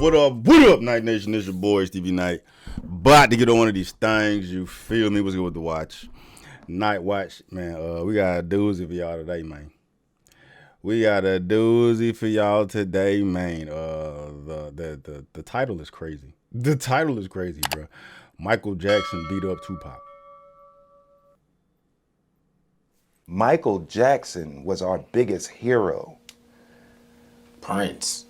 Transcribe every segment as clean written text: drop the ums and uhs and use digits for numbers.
What up, Night Nation? It's your boy, Stevie Knight. About to get on one of these things, you feel me? What's good with the watch? Night Watch, man, we got a doozy for y'all today, man. We got a doozy for y'all today, man. The title is crazy. The title is crazy, bro. Michael Jackson beat up Tupac. Michael Jackson was our biggest hero. Prince.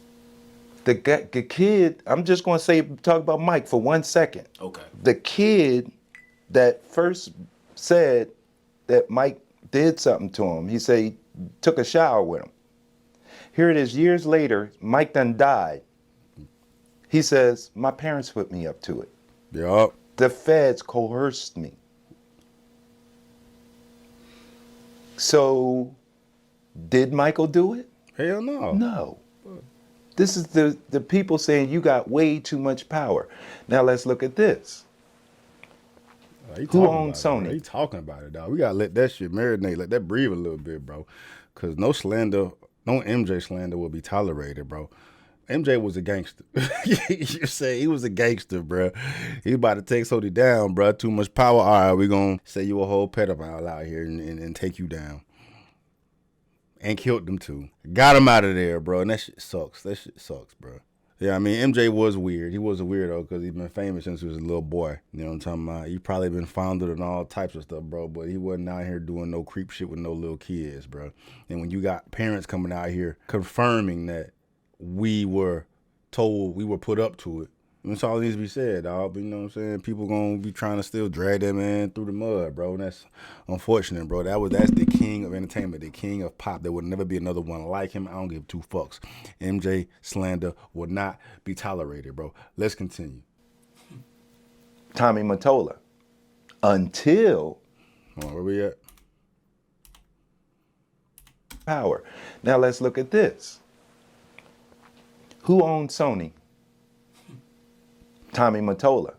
The kid, I'm just going to talk about Mike for 1 second. Okay. The kid that first said that Mike did something to him, he said he took a shower with him. Here it is years later, Mike done died. He says, my parents put me up to it. Yup. The feds coerced me. So, did Michael do it? Hell no. No. This is the people saying you got way too much power. Now let's look at this. Who owns Sony? He talking about it, dog. We gotta let that shit marinate, let that breathe a little bit, bro. Cause no slander, no MJ slander will be tolerated, bro. MJ was a gangster. You say he was a gangster, bro. He about to take Sony down, bro. Too much power. All right, we gonna say you a whole pedophile out here and take you down. And killed them too. Got him out of there, bro. And that shit sucks. That shit sucks, bro. Yeah, I mean, MJ was weird. He was a weirdo because he's been famous since he was a little boy. You know what I'm talking about? He probably been founded and all types of stuff, bro. But he wasn't out here doing no creep shit with no little kids, bro. And when you got parents coming out here confirming that we were told, we were put up to it, that's all that needs to be said, dog. But you know what I'm saying? People gonna be trying to still drag that man through the mud, bro. And that's unfortunate, bro. That's the king of entertainment, the king of pop. There will never be another one like him. I don't give two fucks. MJ slander will not be tolerated, bro. Let's continue. Tommy Mottola. Until Where we at? power. Now let's look at this. Who owned Sony? Tommy Mottola.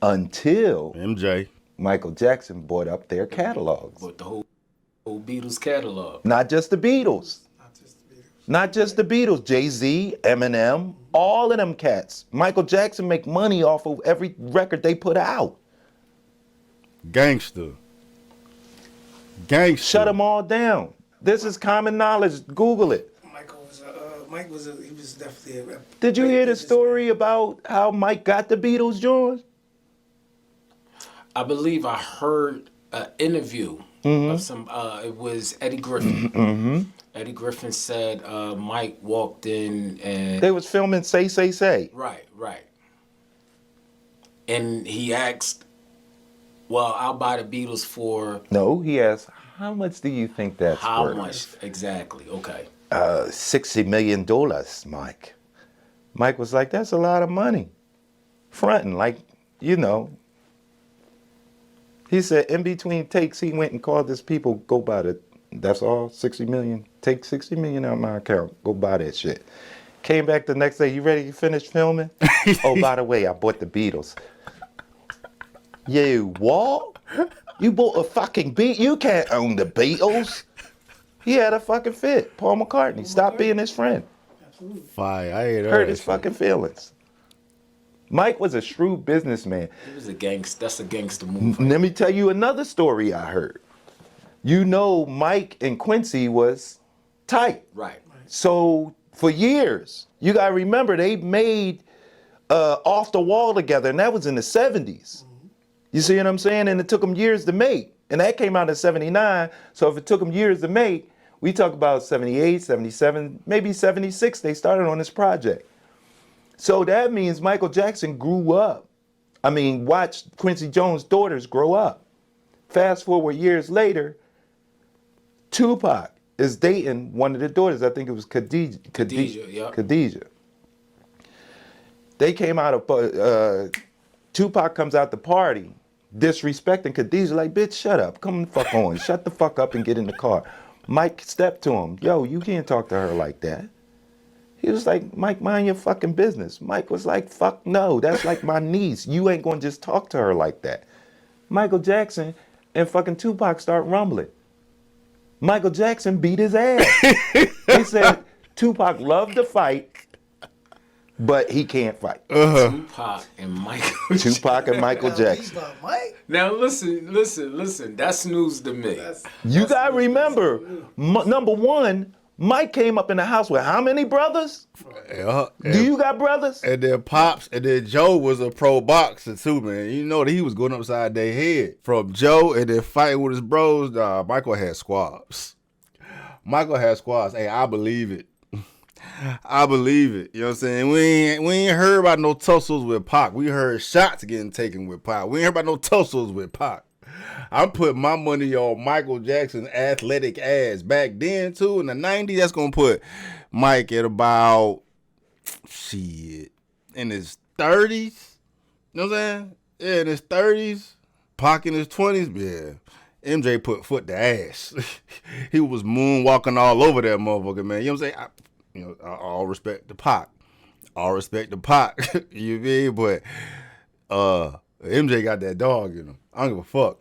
Until MJ. Michael Jackson bought up their catalogs. But the whole Beatles catalog. Not just the Beatles. Not just the Beatles. Jay-Z, Eminem, all of them cats. Michael Jackson make money off of every record they put out. Gangster. Shut them all down. This is common knowledge. Google it. He was definitely a... Did you hear the story about how Mike got the Beatles, George? I believe I heard an interview of some, it was Eddie Griffin. Eddie Griffin said Mike walked in and... They was filming Say. Right. And he asked, well, I'll buy the Beatles for... No, he asked, how much do you think that's How worth? much? Exactly, okay. $60 million, Mike. Mike was like, that's a lot of money. Fronting, like, you know. He said in between takes, he went and called his people, go buy it. That's all, 60 million. Take 60 million out of my account. Go buy that shit. Came back the next day, you ready to finish filming? Oh, by the way, I bought the Beatles. You what? You bought a fucking Beat? You can't own the Beatles. He had a fucking fit. Paul McCartney. Stop being his friend. Absolutely. Fire. I ain't Hurt his fucking feelings. Mike was a shrewd businessman. He was a gangster. That's a gangster move. Let me tell you another story I heard. You know Mike and Quincy was tight. Right. So for years, you gotta remember they made Off the Wall together, and that was in the 70s. You see what I'm saying? And it took them years to make. And that came out in 79. So if it took them years to make, we talk about 78, 77, maybe 76, they started on this project. So that means Michael Jackson grew up. I mean, watched Quincy Jones' daughters grow up. Fast forward years later, Tupac is dating one of the daughters. I think it was Khadijah. Yeah. Khadijah. They came out of, Tupac comes out the party, disrespecting Khadijah, like, bitch, shut up. Come the fuck on. Shut the fuck up and get in the car. Mike stepped to him. Yo, you can't talk to her like that. He was like, Mike, mind your fucking business. Mike was like, fuck no, that's like my niece. You ain't gonna just talk to her like that. Michael Jackson and fucking Tupac start rumbling. Michael Jackson beat his ass. He said Tupac loved to fight. but he can't fight. Tupac and Michael. Tupac and Michael Now, Jackson. About Mike. Now listen. That's news to me. You gotta remember, number one, Mike came up in the house with how many brothers? Yeah. Do you got brothers? And then Pops, and then Joe was a pro boxer too, man. You know that he was going upside their head. From Joe and then fighting with his bros, Michael had squabs. Hey, I believe it. I believe it. You know what I'm saying? We ain't heard about no tussles with Pac. We heard shots getting taken with Pac. We ain't heard about no tussles with Pac. I'm putting my money on Michael Jackson's athletic ass back then too in the 90s. That's gonna put Mike at about in his 30s. You know what I'm saying? Yeah, in his 30s. Pac in his 20s. Yeah. MJ put foot to ass. He was moonwalking all over that motherfucker, man. You know what I'm saying? All respect to Pac. You mean? But MJ got that dog in him. I don't give a fuck.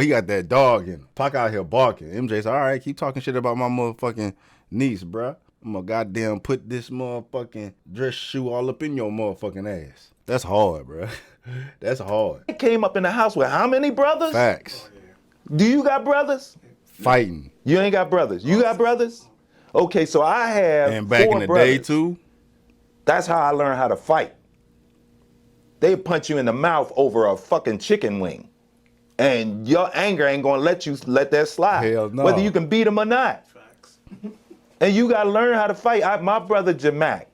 He got that dog in him. Pac out here barking. MJ said, all right, keep talking shit about my motherfucking niece, bruh. I'm gonna goddamn put this motherfucking dress shoe all up in your motherfucking ass. That's hard, bruh. That's hard. He came up in the house with how many brothers? Facts. Do you got brothers? Fighting. You ain't got brothers. You got brothers? Okay, so I have And back 4 in the brothers. day too. That's how I learned how to fight. They punch you in the mouth over a fucking chicken wing. And your anger ain't gonna let you let that slide. Hell no. Whether you can beat them or not. Facts. And you gotta learn how to fight. My brother Jamak,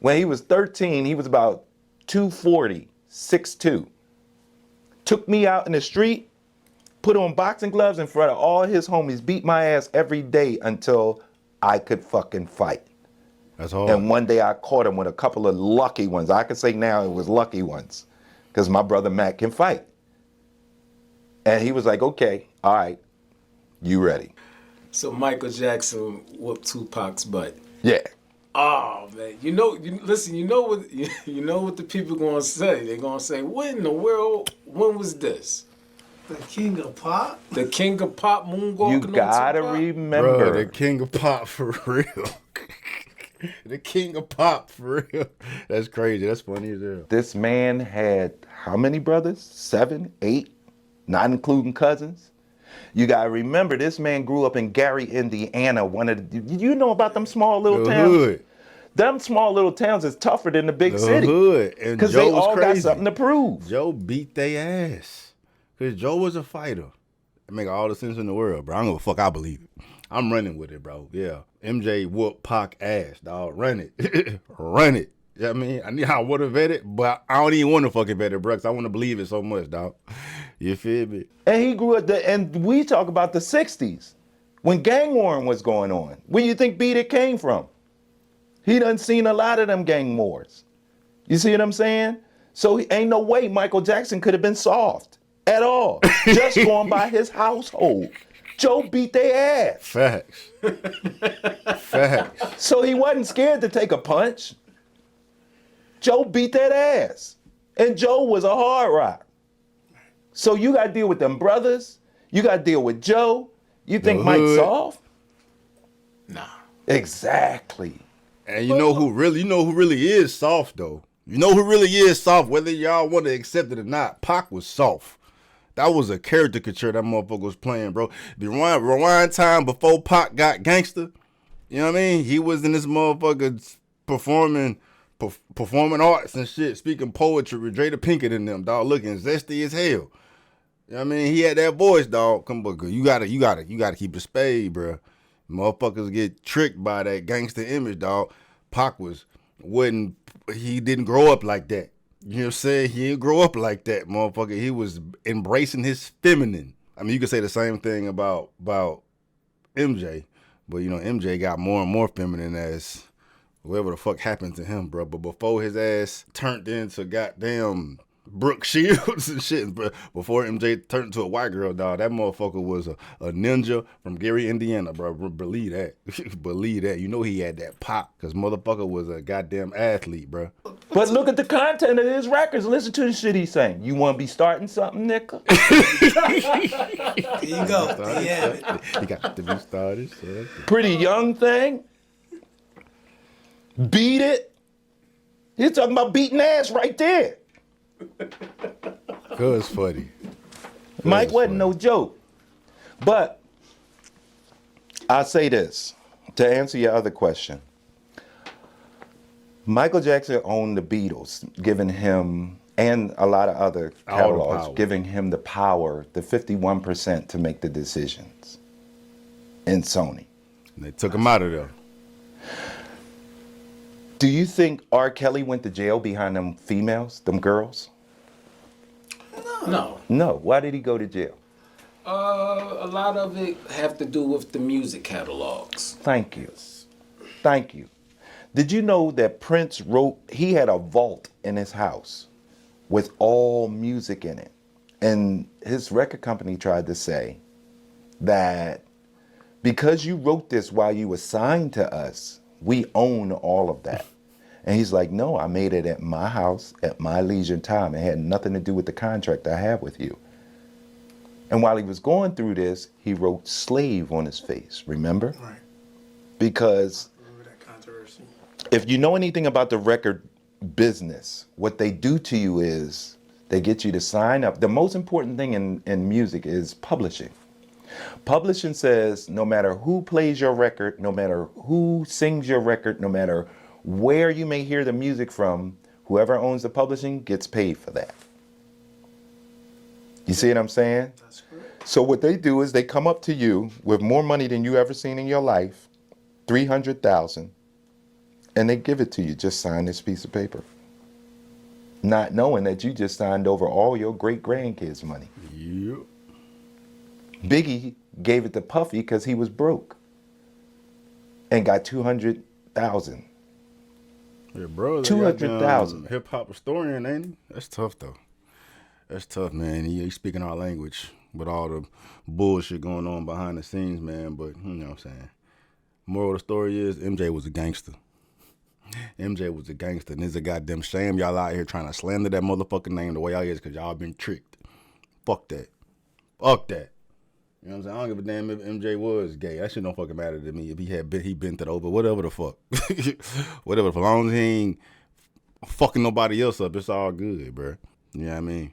when he was 13, he was about 240, 6'2". Took me out in the street, put on boxing gloves in front of all his homies, beat my ass every day until I could fucking fight. That's hard. And one day I caught him with a couple of lucky ones. I can say now it was lucky ones because my brother Matt can fight. And he was like, okay, all right, you ready? So Michael Jackson whooped Tupac's butt. Yeah. Oh man, you know what the people gonna say? They're gonna say, "When in the world? When was this?" The king of pop. The king of pop moonwalking. You gotta on Tupac? remember. Bruh, the king of pop for real. The king of pop for real. That's crazy. That's funny as hell. This man had how many brothers? 7, 8, not including cousins. You gotta remember, this man grew up in Gary, Indiana. You know about them small little The towns? hood. Them small little towns is tougher than the big The city. hood. And Because Joe they was all crazy. got something to prove. Joe beat their ass. Because Joe was a fighter. It make all the sense in the world, bro. I don't give a fuck. I believe it. I'm running with it, bro. Yeah. MJ whooped Pac ass, dog. Run it. Run it. You know what I mean? I would have vet it, but I don't even want to fucking vet it, bro, because I want to believe it so much, dog. You feel me? And he grew up, and we talk about the 60s, when gang warring was going on. Where you think Beat It came from? He done seen a lot of them gang wars. You see what I'm saying? So ain't no way Michael Jackson could have been soft at all. Just going by his household. Joe beat their ass. Facts. Facts. So he wasn't scared to take a punch. Joe beat that ass. And Joe was a hard rock. So you got to deal with them brothers. You got to deal with Joe. You think Mike's hood. soft? Nah. Exactly. And you know who really is soft, though? You know who really is soft, whether y'all want to accept it or not? Pac was soft. That was a caricature that motherfucker was playing, bro. The rewind time before Pac got gangster, you know what I mean? He was in this motherfucker performing arts and shit, speaking poetry with Jada Pinkett in them, dog, looking zesty as hell. You know what I mean? He had that voice, dog. Come on, you gotta keep the spade, bro. Motherfuckers get tricked by that gangster image, dog. Pac he didn't grow up like that. You know what I'm saying? He didn't grow up like that, motherfucker. He was embracing his feminine. I mean, you could say the same thing about MJ, but you know, MJ got more and more feminine as whatever the fuck happened to him, bro. But before his ass turned into goddamn Brooke Shields and shit, bro, before MJ turned into a white girl, dog, that motherfucker was a ninja from Gary, Indiana, bro. Believe that. Believe that. You know he had that pop, because motherfucker was a goddamn athlete, bro. But look at the content of his records. Listen to the shit he's saying. You want to be starting something, nigga? There you go. There you have it. He got to be started. So Pretty young thing. Beat It. He's talking about beating ass right there. Cuz funny. Mike Cuz wasn't funny. no joke. But I'll say this to answer your other question. Michael Jackson owned the Beatles, giving him, and a lot of other All the catalogs, power. giving him the power, the 51% to make the decisions in Sony. And they took him out of there. Do you think R. Kelly went to jail behind them females, them girls? No. No. Why did he go to jail? A lot of it have to do with the music catalogs. Thank you. Thank you. Did you know that Prince he had a vault in his house with all music in it? And his record company tried to say that because you wrote this while you were signed to us, we own all of that. And he's like, no, I made it at my house at my leisure time. It had nothing to do with the contract I have with you. And while he was going through this, he wrote slave on his face, remember? Right. Because Remember that controversy? if you know anything about the record business, what they do to you is they get you to sign up. The most important thing in music is publishing. Publishing says no matter who plays your record, no matter who sings your record, no matter where you may hear the music from, whoever owns the publishing gets paid for that. You see what I'm saying? That's correct. So what they do is they come up to you with more money than you ever seen in your life, $300,000, and they give it to you. Just sign this piece of paper, not knowing that you just signed over all your great grandkids' money. Yep. Biggie gave it to Puffy because he was broke, and got 200,000. Yeah, bro. 200,000. Hip hop historian, ain't he? That's tough though. That's tough, man. He's speaking our language with all the bullshit going on behind the scenes, man. But you know what I'm saying. Moral of the story is MJ was a gangster. MJ was a gangster, and it's a goddamn shame y'all out here trying to slander that motherfucking name the way y'all is because y'all been tricked. Fuck that. Fuck that. You know what I'm saying? I don't give a damn if MJ was gay. That shit don't fucking matter to me. If he bent it over, whatever the fuck. Whatever. For long as he ain't fucking nobody else up, it's all good, bro. You know what I mean?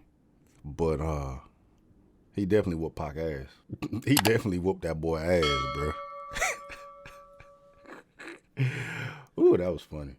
But he definitely whooped Pac ass. He definitely whooped that boy ass, bro. Ooh, that was funny.